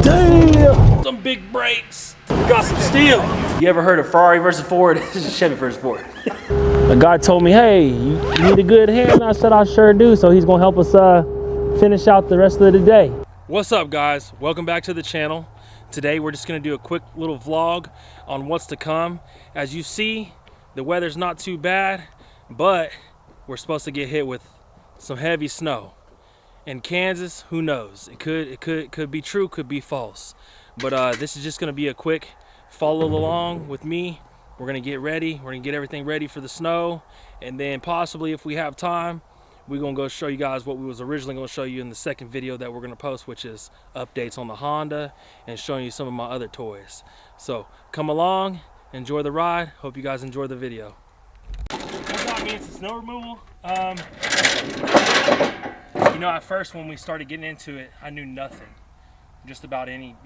Damn! Some big brakes. We got some steel. You ever heard of Ferrari versus Ford? Chevy versus Ford. A guy told me, hey, you need a good hand? I said, I sure do. So he's gonna help us finish out the rest of the day. What's up, guys? Welcome back to the channel. Today we're just gonna do a quick little vlog on what's to come. As you see, the weather's not too bad, but we're supposed to get hit with some heavy snow. In Kansas, who knows? It could be true, could be false. But this is just gonna be a quick follow along with me. We're gonna get ready. We're gonna get everything ready for the snow, and then possibly, if we have time, we're gonna go show you guys what we was originally gonna show you in the second video that we're gonna post, which is updates on the Honda and showing you some of my other toys. So come along, enjoy the ride. Hope you guys enjoy the video. What got me into snow removal? You know, at first when we started getting into it, I knew nothing. Just about any,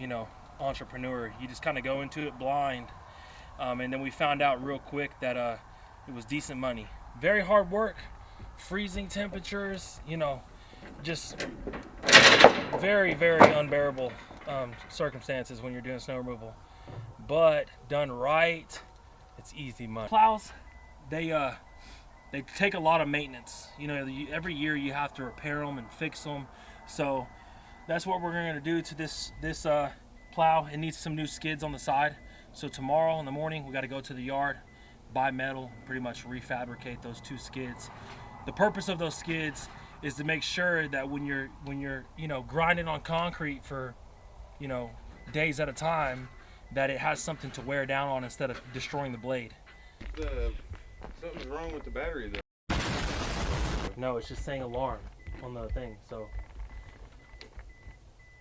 entrepreneur. You just kind of go into it blind. And then we found out real quick that it was decent money. Very hard work, freezing temperatures, just very, very unbearable circumstances when you're doing snow removal. But done right, it's easy money. Plows, they take a lot of maintenance. Every year you have to repair them and fix them. So that's what we're going to do to this plow. It needs some new skids on the side. So tomorrow in the morning we got to go to the yard, buy metal, pretty much refabricate those two skids. The purpose of those skids is to make sure that when you're grinding on concrete for days at a time, that it has something to wear down on instead of destroying the blade. Something's wrong with the battery though. No, it's just saying alarm on the thing. So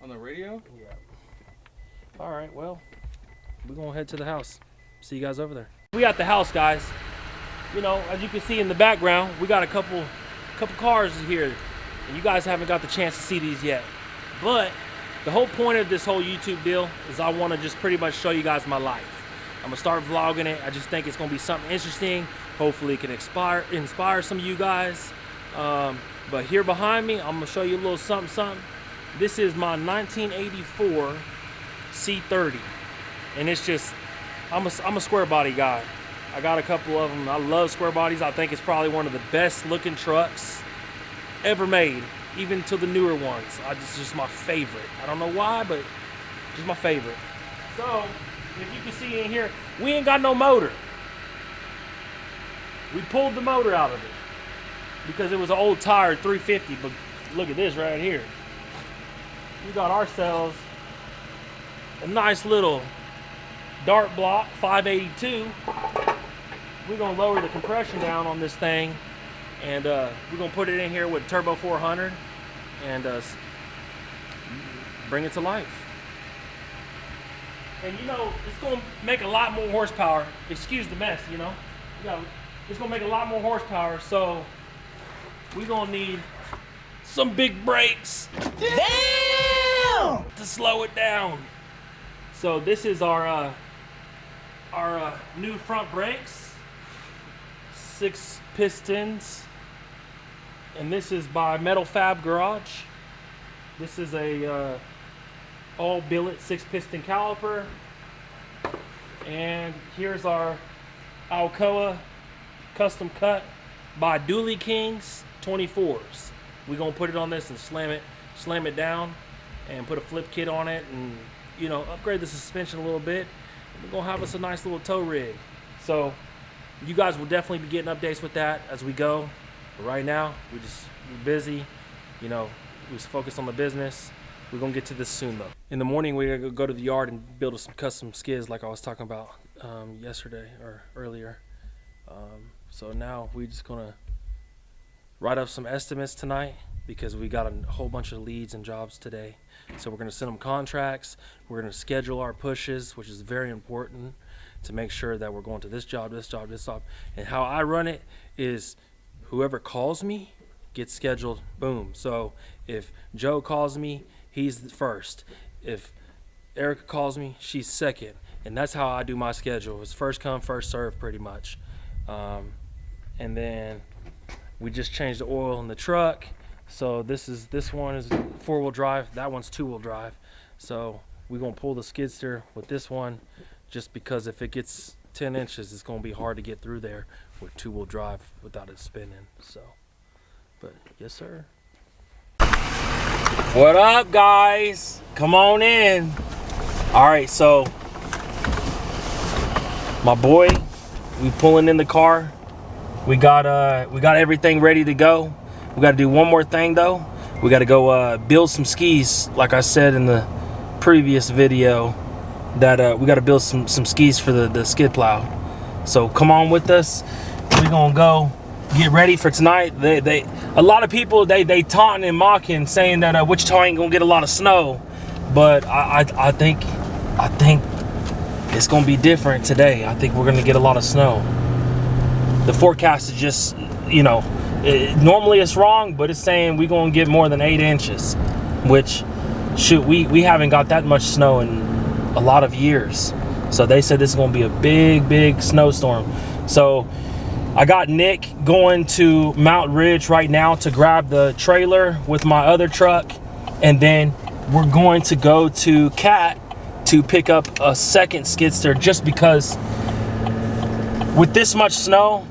on the radio? Yeah. All right, well, we're gonna head to the house. See you guys over there. We at the house, guys. As you can see in the background, we got a couple cars here, and you guys haven't got the chance to see these yet. But the whole point of this whole YouTube deal is I want to just pretty much show you guys my life. I'm gonna start vlogging it. I just think it's gonna be something interesting. Hopefully it can inspire some of you guys. But here behind me, I'm gonna show you a little something. This is my 1984 C30, and it's just, I'm a square body guy. I got a couple of them. I love square bodies. I think it's probably one of the best looking trucks ever made, even to the newer ones. It's just my favorite. I don't know why, but just my favorite. So if you can see in here, we ain't got no motor. We pulled the motor out of it because it was an old tire 350, but look at this right here. We got ourselves a nice little dart block 582. We're gonna lower the compression down on this thing, and we're gonna put it in here with turbo 400 and bring it to life. And it's gonna make a lot more horsepower. Excuse the mess, it's gonna make a lot more horsepower, so we're gonna need some big brakes. Damn! To slow it down. So this is our new front brakes, 6 pistons, and this is by Metal Fab Garage. This is a all billet 6-piston caliper, and here's our Alcoa custom cut by Dually Kings 24s. We're gonna put it on this and slam it down and put a flip kit on it, and upgrade the suspension a little bit. We're gonna have us a nice little tow rig. So you guys will definitely be getting updates with that as we go. But right now we're busy, we just focus on the business. We're gonna get to this soon though. In the morning we're gonna go to the yard and build some custom skids like I was talking about yesterday or earlier. So now we're just gonna write up some estimates tonight because we got a whole bunch of leads and jobs today. So we're gonna send them contracts. We're gonna schedule our pushes, which is very important to make sure that we're going to this job, this job, this job. And how I run it is whoever calls me gets scheduled, boom. So if Joe calls me, he's the first. If Erica calls me, she's second. And that's how I do my schedule. It's first come, first serve pretty much. And then we just changed the oil in the truck. So this one is 4-wheel drive, that one's 2-wheel drive. So we're gonna pull the skid steer with this one, just because if it gets 10 inches, it's gonna be hard to get through there with two-wheel drive without it spinning. So, but yes, sir. What up, guys? Come on in. All right, so my boy, we pulling in the car. We got everything ready to go. We got to do one more thing though. We got to go build some skis, like I said in the previous video, that we got to build some skis for the skid plow. So come on with us. We're gonna go get ready for tonight. A lot of people they taunting and mocking, saying that Wichita ain't gonna get a lot of snow, but I think it's gonna be different today. I think we're gonna get a lot of snow. The forecast is just, you know, normally it's wrong, but it's saying we're gonna get more than 8 inches, which shoot, we haven't got that much snow in a lot of years. So they said this is gonna be a big snowstorm. So I got Nick going to Mount Ridge right now to grab the trailer with my other truck, and then we're going to go to Cat to pick up a second skid steer, just because with this much snow,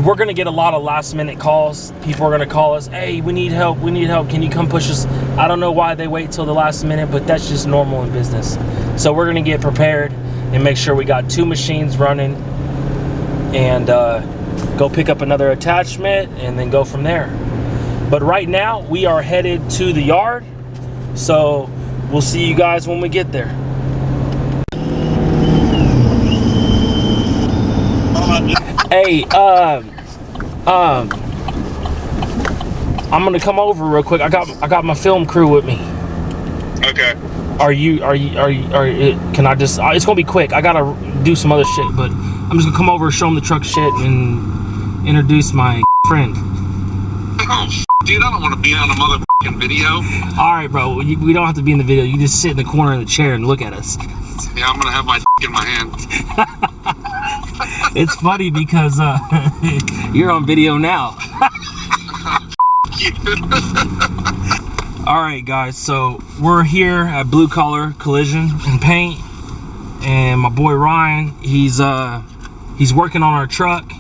we're gonna get a lot of last minute calls. People are gonna call us, hey, we need help, can you come push us? I don't know why they wait till the last minute, but that's just normal in business. So we're gonna get prepared and make sure we got 2 machines running, and go pick up another attachment and then go from there. But right now we are headed to the yard, so we'll see you guys when we get there. Hey, I'm gonna come over real quick. I got my film crew with me. Okay. Are you? Can I just? It's gonna be quick. I gotta do some other shit, but I'm just gonna come over, show them the truck shit, and introduce my friend. Oh, dude, I don't want to be on a motherfucking video. All right, bro. We don't have to be in the video. You just sit in the corner of the chair and look at us. Yeah, I'm gonna have my in my hand. It's funny because you're on video now. All right, guys. So we're here at Blue Collar Collision and Paint, and my boy Ryan, he's working on our truck,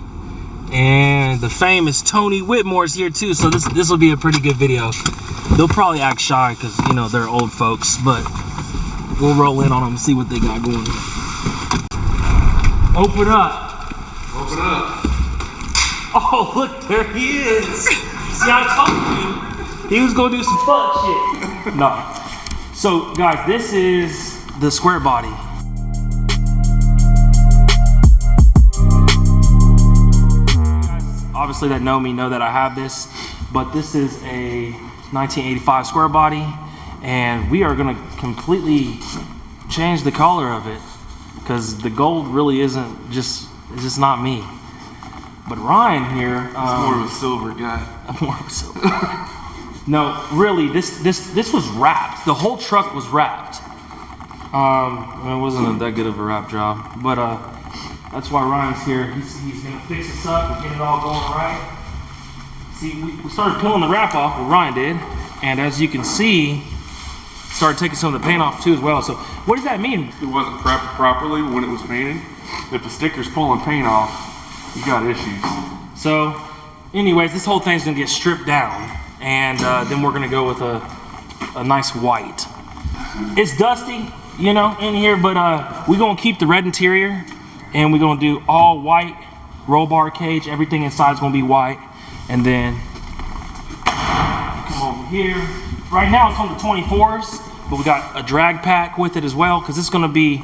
and the famous Tony Whitmore's here too. So this will be a pretty good video. They'll probably act shy because, you know, they're old folks, but we'll roll in on them and see what they got going. Open up. Open up. Oh, look, there he is. See, I told you he was gonna do some fun shit. No. So, guys, this is the square body. Guys, obviously that know me know that I have this, but this is a 1985 square body, and we are gonna completely change the color of it, because the gold really isn't just, it's just not me. But Ryan here, He's more of a silver guy. I'm more of a silver guy. No, really, this was wrapped. The whole truck was wrapped. It wasn't that good of a wrap job, but that's why Ryan's here. He's gonna fix this up and get it all going right. See, we started peeling the wrap off, what Ryan did, and as you can see, started taking some of the paint off too as well. So what does that mean? It wasn't prepped properly when it was painted. If the sticker's pulling paint off, you got issues. So anyways, this whole thing's gonna get stripped down, and then we're gonna go with a nice white. It's dusty, you know, in here, but we're gonna keep the red interior, and we're gonna do all white roll bar cage. Everything inside is gonna be white, and then come over here. Right now it's on the 24s, but we got a drag pack with it as well, because it's gonna be,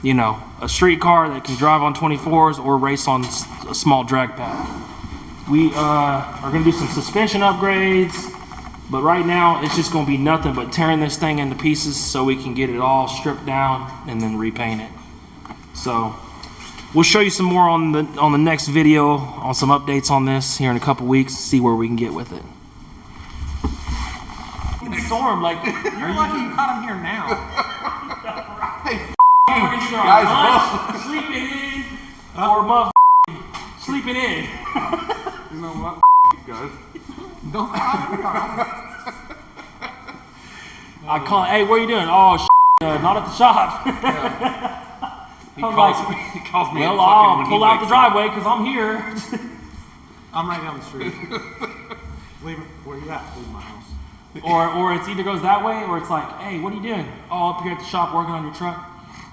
you know, a street car that can drive on 24s or race on a small drag pack. We are gonna do some suspension upgrades, but right now it's just gonna be nothing but tearing this thing into pieces so we can get it all stripped down and then repaint it. So we'll show you some more on the next video, on some updates on this here in a couple weeks, see where we can get with it. Storm, like, you're lucky you caught him here now. Guys, sleeping in or sleeping in. You know what? You guys. I call. Hey, what are you doing? Oh, not at the shop. He calls me. Well, I'll pull out the driveway because I'm here. I'm right down the street. Leave it where you at? Leave my house. Or it's either goes that way or it's like, hey, what are you doing? Oh, up here at the shop working on your truck.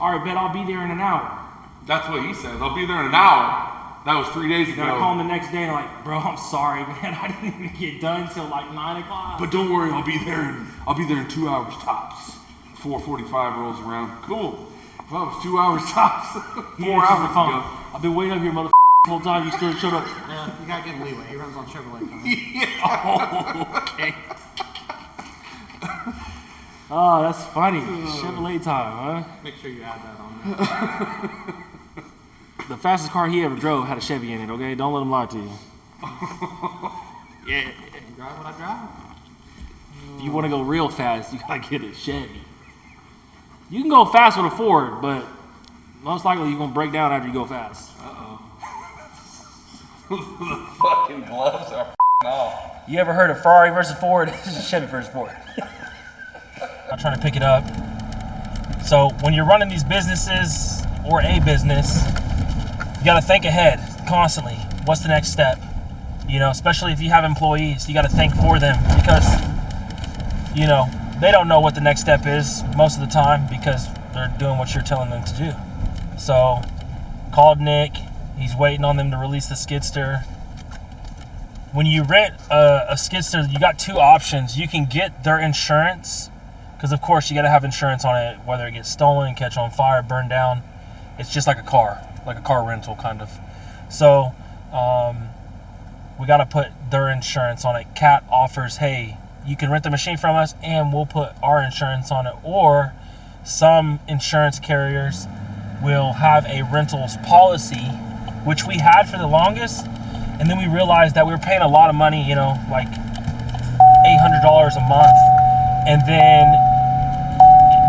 All right, bet I'll be there in an hour. That's what he said. I'll be there in an hour. That was 3 days ago. Then I call him the next day and I'm like, bro, I'm sorry, man. I didn't even get done until like 9 o'clock. But don't worry, I'll be there in 2 hours tops. 4:45 rolls around. Cool. Well, it was 2 hours tops. 4 hours ago. I've been waiting up here, motherfucker, the whole time you still showed up. Yeah, you gotta give him leeway. He runs on Chevrolet. Oh, okay. Oh, that's funny. Chevrolet time, huh? Make sure you add that on there. The fastest car he ever drove had a Chevy in it, okay? Don't let him lie to you. Yeah. You drive what I drive. If you want to go real fast, you gotta get a Chevy. You can go fast with a Ford, but most likely you're gonna break down after you go fast. The fucking gloves are off. You ever heard of Ferrari versus Ford? This is Chevy versus Ford. I'm trying to pick it up. So when you're running these businesses or a business, you gotta think ahead constantly. What's the next step? You know, especially if you have employees, you gotta think for them because, you know, they don't know what the next step is most of the time because they're doing what you're telling them to do. So, called Nick. He's waiting on them to release the skidster. When you rent a skidster, you got two options. You can get their insurance, because of course you got to have insurance on it, whether it gets stolen, catch on fire, burn down. It's just like a car rental kind of. So, we got to put their insurance on it. Cat offers, hey, you can rent the machine from us and we'll put our insurance on it. Or some insurance carriers will have a rentals policy, which we had for the longest. And then we realized that we were paying a lot of money, you know, like $800 a month. And then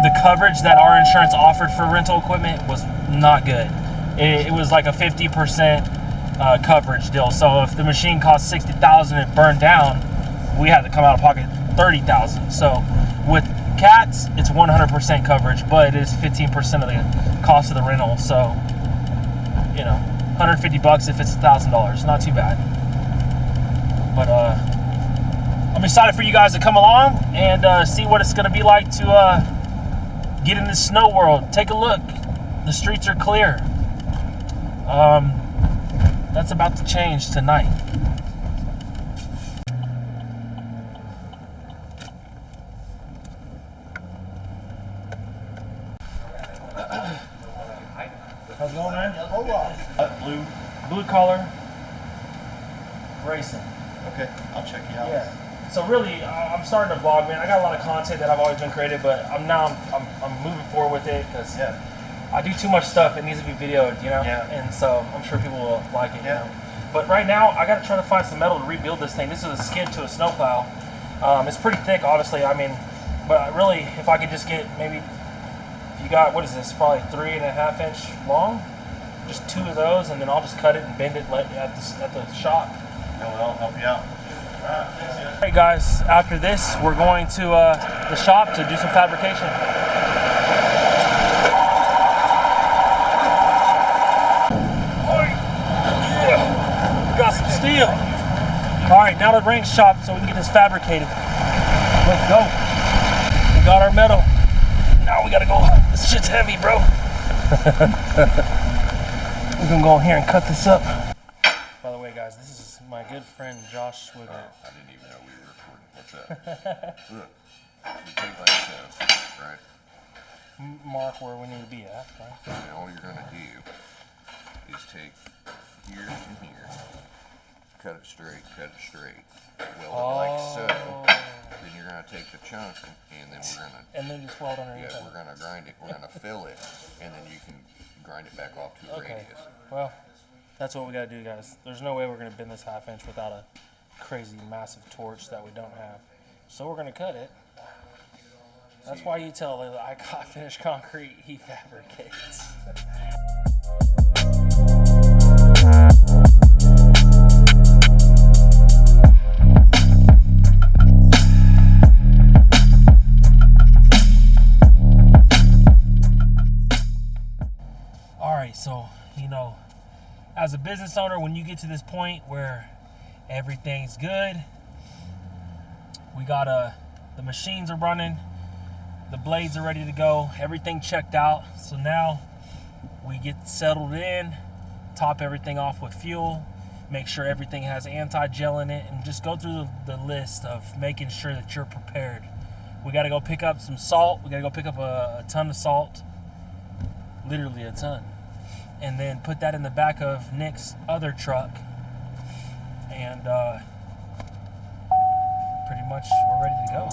the coverage that our insurance offered for rental equipment was not good. It was like a 50% coverage deal. So if the machine cost $60,000 and it burned down, we had to come out of pocket $30,000. So with cats, it's 100% coverage, but it is 15% of the cost of the rental. So, you know, $150 if it's $1,000. Not too bad. But I'm excited for you guys to come along and see what it's going to be like to get in this snow world. Take a look. The streets are clear. That's about to change tonight. How's it going, man? Blue collar racing. Okay, I'll check you out. Yeah. So really, I'm starting to vlog, man. I got a lot of content that I've always been created, but I'm moving forward with it because I do too much stuff. It needs to be videoed, you know. Yeah. And so I'm sure people will like it. Yeah. You know? But right now, I got to try to find some metal to rebuild this thing. This is a skid to a snowplow. It's pretty thick, obviously. I mean, but really, if I could just get maybe. You got, what is this, probably 3.5 inch long, just 2 of those, and then I'll just cut it and bend it at the shop. I'll help you out. Hey guys, after this we're going to the shop to do some fabrication. Yeah, got some steel. Alright, now to the range shop so we can get this fabricated. Let's go. We got our metal. Now we gotta go. This shit's heavy, bro. We're gonna go in here and cut this up. By the way, guys, this is my good friend Josh Swigger. I didn't even know we were recording. What's up? Look, we take like so, right? Mark where we need to be at, right? And all you're gonna do is take here and here, cut it straight, weld it like so. Then you're gonna take the chunk and then we're gonna just weld underneath. we're gonna grind it. We're gonna fill it, and then you can grind it back off to a radius. Well, that's what we gotta do, guys. There's no way we're gonna bend this 1/2 inch without a crazy massive torch that we don't have. So we're gonna cut it. That's why you tell Layla I got finished concrete, he fabricates. So, you know, as a business owner, when you get to this point where everything's good, we got the machines are running, the blades are ready to go, everything checked out. So now we get settled in, top everything off with fuel, make sure everything has anti-gel in it, and just go through the list of making sure that you're prepared. We got to go pick up some salt. We got to go pick up a ton of salt, literally a ton, and then put that in the back of Nick's other truck, and pretty much we're ready to go.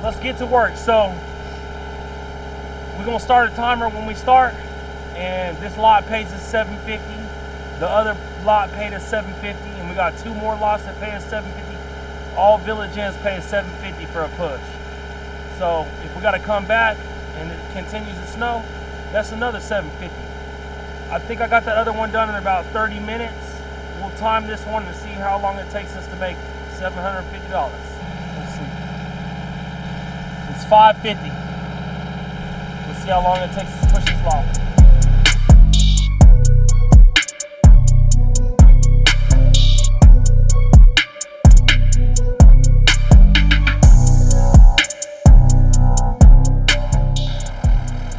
Let's get to work. So we're gonna start a timer when we start, and this lot pays us $7.50. The other lot paid us $7.50, and we got 2 more lots that pay us $7.50. All Village Inns pay us $7.50 for a push. So if we gotta come back and it continues to snow, that's another $7.50. I think I got that other one done in about 30 minutes. We'll time this one to see how long it takes us to make $750. Let's see. It's $5.50. Let's see how long it takes us to push this lot.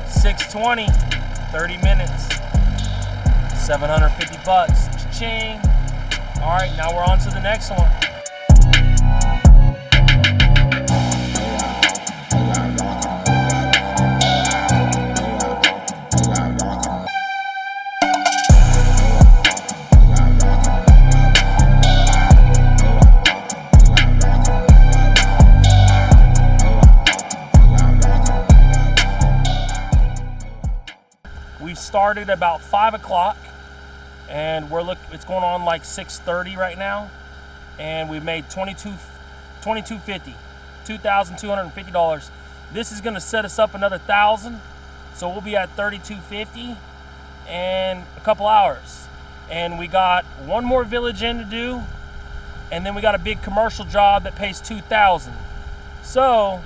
$6.20, 30 minutes, $750. Cha-ching. All right, now we're on to the next one. We started about 5 o'clock, and it's going on like 6:30 right now, and we made $2,250. This is going to set us up another $1,000, so we'll be at $3,250 in a couple hours. And we got one more Village Inn to do, and then we got a big commercial job that pays $2,000. So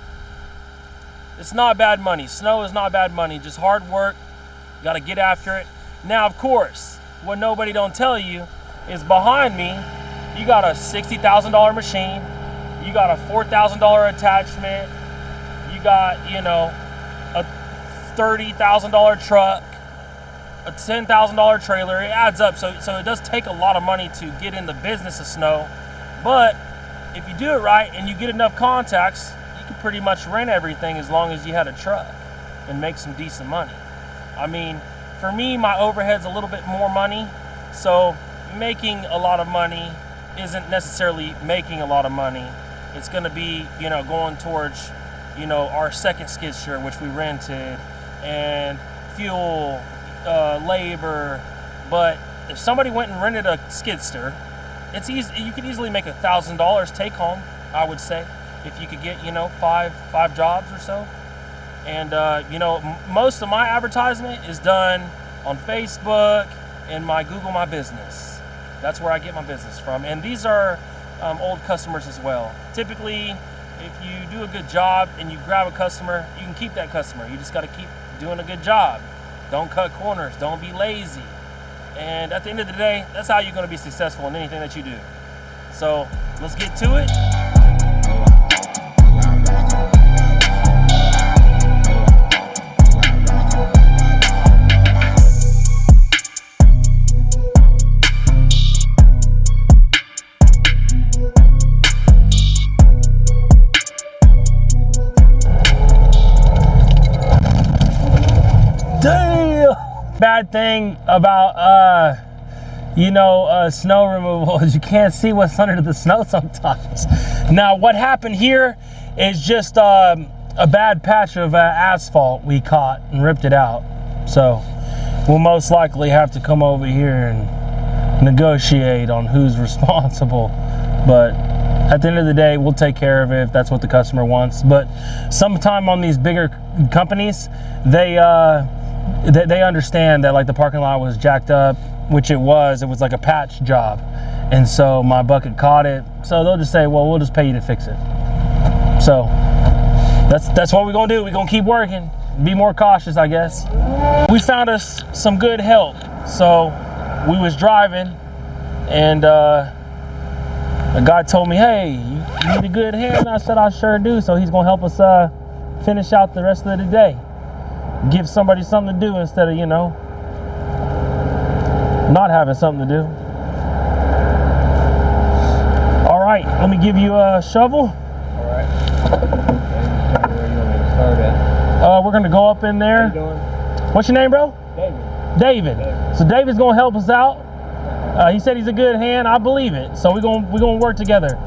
it's not bad money. Snow is not bad money, just hard work. Got to get after it. Now, of course, what nobody don't tell you is behind me, you got a $60,000 machine, you got a $4,000 attachment, you got, you know, a $30,000 truck, a $10,000 trailer. It adds up. So it does take a lot of money to get in the business of snow. But if you do it right and you get enough contacts, you can pretty much rent everything as long as you had a truck and make some decent money. I mean, for me, my overhead's a little bit more money, so making a lot of money isn't necessarily making a lot of money. It's going to be, you know, going towards, you know, our second skid steer, which we rented, and fuel, labor. But if somebody went and rented a skid steer, it's easy. You could easily make $1,000 take home, I would say, if you could get, you know, five jobs or so. And, you know, most of my advertisement is done on Facebook and my Google My Business. That's where I get my business from. And these are old customers as well. Typically, if you do a good job and you grab a customer, you can keep that customer. You just got to keep doing a good job. Don't cut corners. Don't be lazy. And at the end of the day, that's how you're going to be successful in anything that you do. So let's get to it. Bad thing about snow removal is you can't see what's under the snow sometimes. Now what happened here is just a bad patch of asphalt we caught and ripped it out. So we'll most likely have to come over here and negotiate on who's responsible. But At the end of the day, we'll take care of it if that's what the customer wants. But sometime on these bigger companies, they understand that like the parking lot was jacked up, which it was like a patch job. And so my bucket caught it. So they'll just say, well, we'll just pay you to fix it. So that's what we're gonna do. We're gonna keep working, be more cautious, I guess. We found us some good help. So we was driving and a guy told me, hey, you need a good hand? I said, I sure do. So he's gonna help us finish out the rest of the day. Give somebody something to do instead of, you know, not having something to do. All right, let me give you a shovel. All right. Okay, where you want me to start at? We're gonna go up in there. How you doing? What's your name, bro? David. David. So David's gonna help us out. He said he's a good hand. I believe it. So we're gonna work together.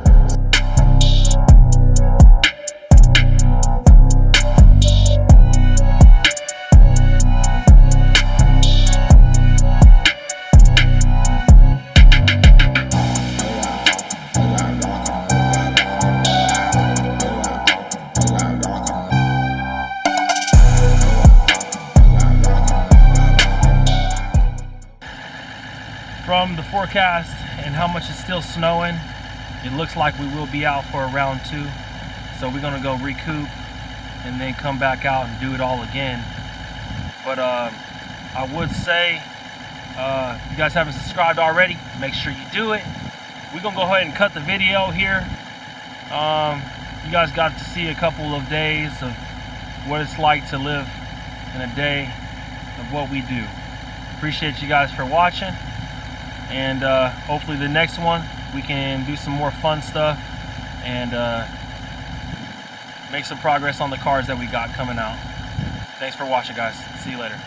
From the forecast and how much it's still snowing, it looks like we will be out for a round 2. So we're gonna go recoup and then come back out and do it all again. But I would say, if you guys haven't subscribed already, make sure you do it. We're gonna go ahead and cut the video here. You guys got to see a couple of days of what it's like to live in a day of what we do. Appreciate you guys for watching. And hopefully the next one we can do some more fun stuff and make some progress on the cars that we got coming out. Thanks for watching, guys. See you later.